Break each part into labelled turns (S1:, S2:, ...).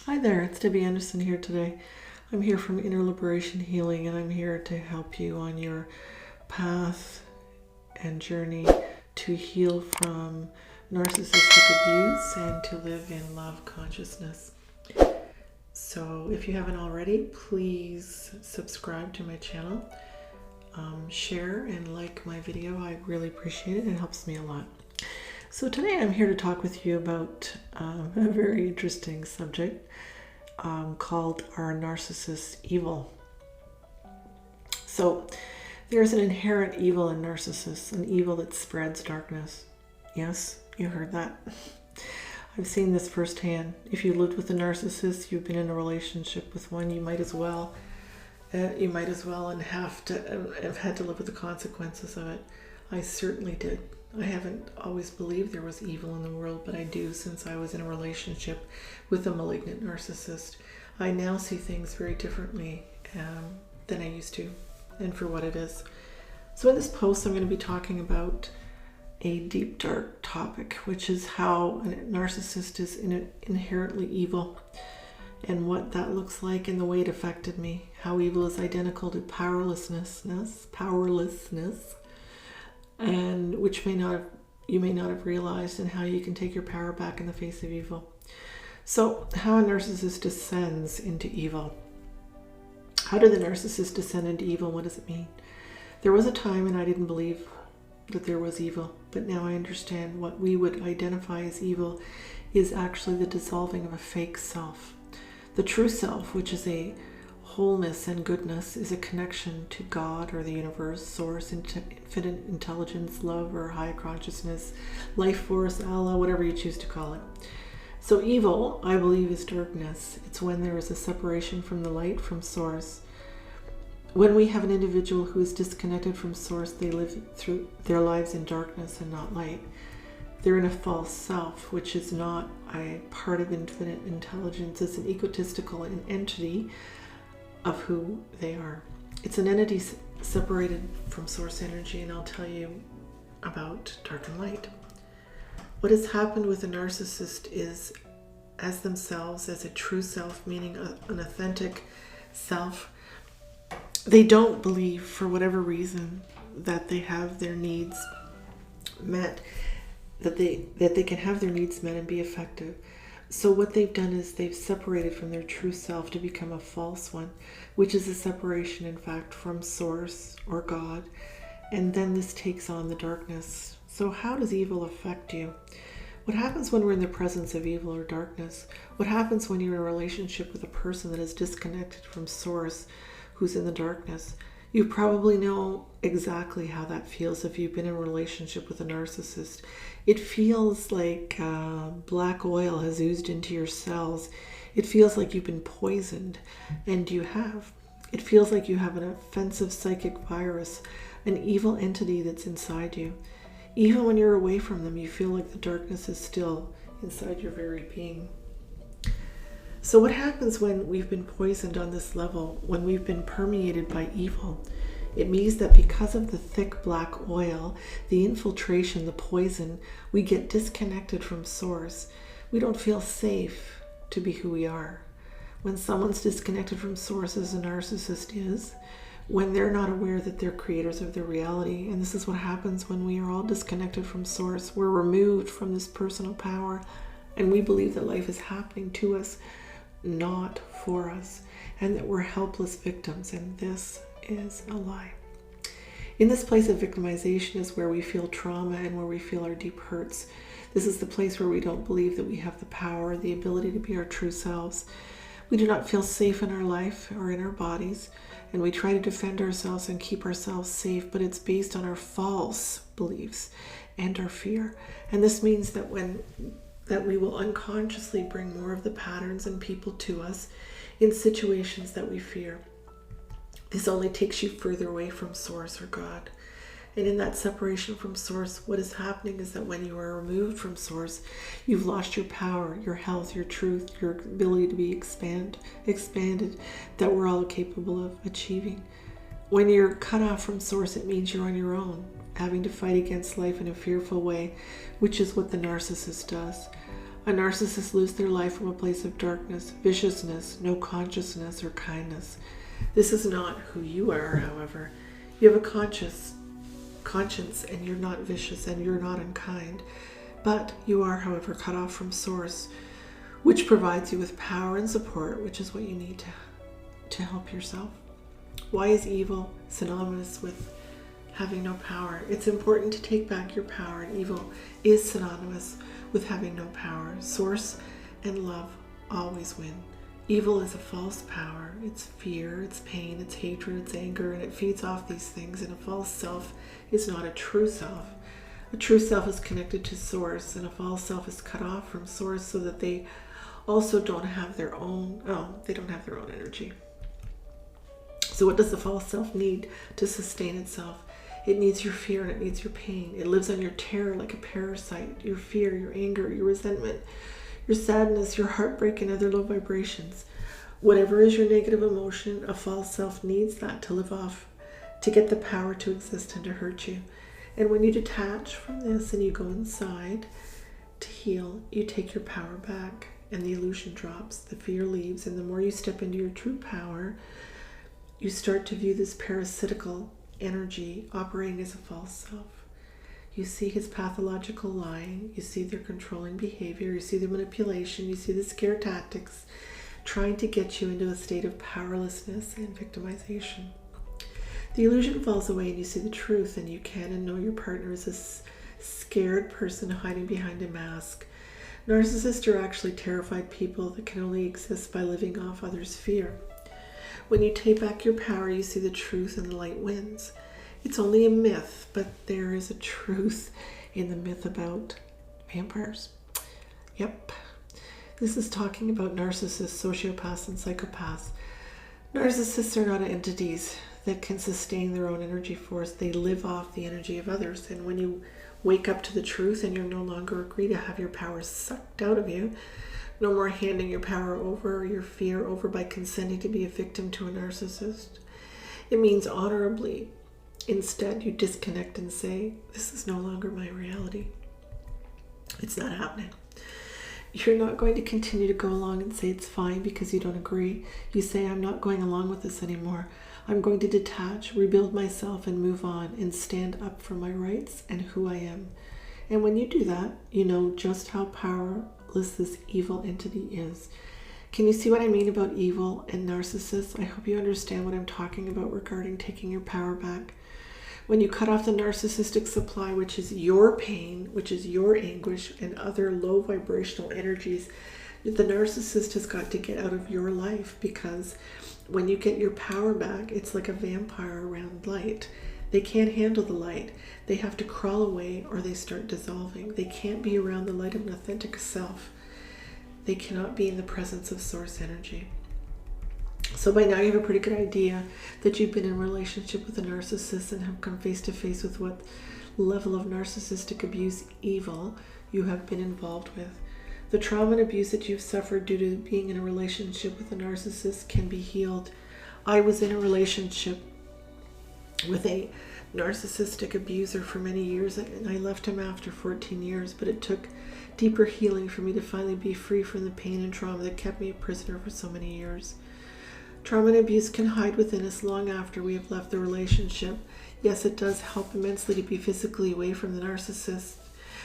S1: Hi there, it's Debbie Anderson here today. I'm here from Inner Liberation Healing, and I'm here to help you on your path and journey to heal from narcissistic abuse and to live in love consciousness. So if you haven't already, please subscribe to my channel, share and like my video. I really appreciate it. It helps me a lot. So today I'm here to talk with you about a very interesting subject called Are Narcissists Evil? So there's an inherent evil in narcissists, an evil that spreads darkness. Yes, you heard that. I've seen this firsthand. If you lived with a narcissist, you've been in a relationship with one, you might as well and have had to live with the consequences of it. I certainly did. I haven't always believed there was evil in the world, but I do since I was in a relationship with a malignant narcissist. I now see things very differently than I used to, and for what it is. So in this post, I'm going to be talking about a deep, dark topic, which is how a narcissist is inherently evil, and what that looks like and the way it affected me. How evil is identical to powerlessness, and which you may not have realized, and how you can take your power back in the face of evil. So, how a narcissist descends into evil. How did the narcissist descend into evil? What does it mean? There was a time when I didn't believe that there was evil, but now I understand what we would identify as evil is actually the dissolving of a fake self. The true self, which is a wholeness and goodness, is a connection to God or the universe, source, infinite intelligence, love, or high consciousness, life force, Allah, whatever you choose to call it. So evil, I believe, is darkness. It's when there is a separation from the light, from source. When we have an individual who is disconnected from source, they live through their lives in darkness and not light. They're in a false self, which is not a part of infinite intelligence. It's an egotistical entity of who they are. It's an entity separated from source energy, and I'll tell you about dark and light. What has happened with a narcissist is, as themselves, as a true self, meaning an authentic self, they don't believe, for whatever reason, that they have their needs met, that they can have their needs met and be effective. So what they've done is they've separated from their true self to become a false one, which is a separation, in fact, from source or God. And then this takes on the darkness. So how does evil affect you? What happens when we're in the presence of evil or darkness? What happens when you're in a relationship with a person that is disconnected from source, who's in the darkness? You probably know exactly how that feels if you've been in a relationship with a narcissist. It feels like black oil has oozed into your cells. It feels like you've been poisoned, and you have. It feels like you have an offensive psychic virus, an evil entity that's inside you. Even when you're away from them, you feel like the darkness is still inside your very being. So what happens when we've been poisoned on this level, when we've been permeated by evil? It means that because of the thick black oil, the infiltration, the poison, we get disconnected from source. We don't feel safe to be who we are. When someone's disconnected from source, as a narcissist is, when they're not aware that they're creators of their reality, and this is what happens when we are all disconnected from source. We're removed from this personal power, and we believe that life is happening to us, not for us, and that we're helpless victims, and this is a lie. In this place of victimization is where we feel trauma and where we feel our deep hurts. This is the place where we don't believe that we have the power, the ability to be our true selves. We do not feel safe in our life or in our bodies, and we try to defend ourselves and keep ourselves safe, but it's based on our false beliefs and our fear. And this means that we will unconsciously bring more of the patterns and people to us in situations that we fear. This only takes you further away from source or God. And in that separation from source, what is happening is that when you are removed from source, you've lost your power, your health, your truth, your ability to be expanded, that we're all capable of achieving. When you're cut off from source, it means you're on your own, having to fight against life in a fearful way, which is what the narcissist does. A narcissist lives their life from a place of darkness, viciousness, no consciousness or kindness. This is not who you are, however. You have a conscience, and you're not vicious and you're not unkind. But you are, however, cut off from source, which provides you with power and support, which is what you need to help yourself. Why is evil synonymous with having no power? It's important to take back your power, and evil is synonymous with having no power. Source and love always win. Evil is a false power. It's fear, it's pain, it's hatred, it's anger, and it feeds off these things. And a false self is not a true self. A true self is connected to source, and a false self is cut off from source so that they also don't have their own energy. So what does the false self need to sustain itself? It needs your fear and it needs your pain. It lives on your terror like a parasite, your fear, your anger, your resentment, your sadness, your heartbreak, and other low vibrations. Whatever is your negative emotion, a false self needs that to live off, to get the power to exist and to hurt you. And when you detach from this and you go inside to heal, you take your power back and the illusion drops, the fear leaves, and the more you step into your true power, you start to view this parasitical energy operating as a false self. You see his pathological lying, you see their controlling behavior, you see the manipulation, you see the scare tactics, trying to get you into a state of powerlessness and victimization. The illusion falls away and you see the truth, and you can and know your partner is a scared person hiding behind a mask. Narcissists are actually terrified people that can only exist by living off others' fear. When you take back your power, you see the truth and the light wins. It's only a myth, but there is a truth in the myth about vampires. Yep. This is talking about narcissists, sociopaths, and psychopaths. Narcissists are not entities that can sustain their own energy force. They live off the energy of others. And when you wake up to the truth and you're no longer agree to have your power sucked out of you, no more handing your power over, your fear over by consenting to be a victim to a narcissist. It means honorably. Instead, you disconnect and say, this is no longer my reality. It's not happening. You're not going to continue to go along and say it's fine because you don't agree. You say, I'm not going along with this anymore. I'm going to detach, rebuild myself, and move on and stand up for my rights and who I am. And when you do that, you know just how powerless this evil entity is. Can you see what I mean about evil and narcissists? I hope you understand what I'm talking about regarding taking your power back. When you cut off the narcissistic supply, which is your pain, which is your anguish, and other low vibrational energies, the narcissist has got to get out of your life, because when you get your power back, it's like a vampire around light. They can't handle the light. They have to crawl away or they start dissolving. They can't be around the light of an authentic self. They cannot be in the presence of source energy. So by now you have a pretty good idea that you've been in a relationship with a narcissist and have come face to face with what level of narcissistic abuse, evil, you have been involved with. The trauma and abuse that you've suffered due to being in a relationship with a narcissist can be healed. I was in a relationship with a narcissistic abuser for many years, and I left him after 14 years, but it took deeper healing for me to finally be free from the pain and trauma that kept me a prisoner for so many years. Trauma and abuse can hide within us long after we have left the relationship. Yes, it does help immensely to be physically away from the narcissist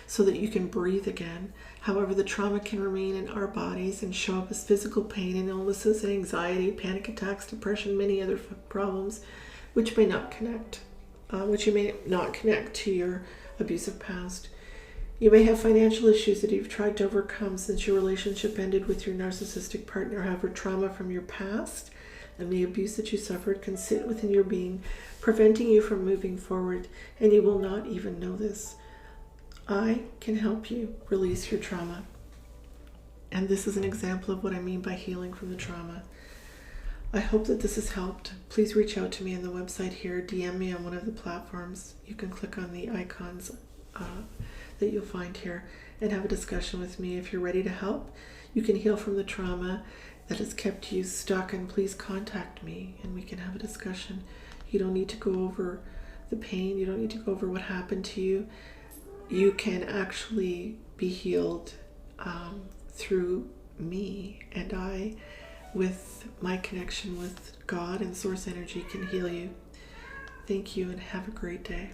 S1: so that you can breathe again. However, the trauma can remain in our bodies and show up as physical pain and illnesses and anxiety, panic attacks, depression, many other problems, which may not connect to your abusive past. You may have financial issues that you've tried to overcome since your relationship ended with your narcissistic partner. However, trauma from your past and the abuse that you suffered can sit within your being, preventing you from moving forward, and you will not even know this. I can help you release your trauma. And this is an example of what I mean by healing from the trauma. I hope that this has helped. Please reach out to me on the website here. DM me on one of the platforms. You can click on the icons that you'll find here and have a discussion with me. If you're ready to help, you can heal from the trauma that has kept you stuck, and please contact me and we can have a discussion. You don't need to go over the pain. You don't need to go over what happened to you. You can actually be healed through me, and I, with my connection with God and source energy, can heal you. Thank you and have a great day.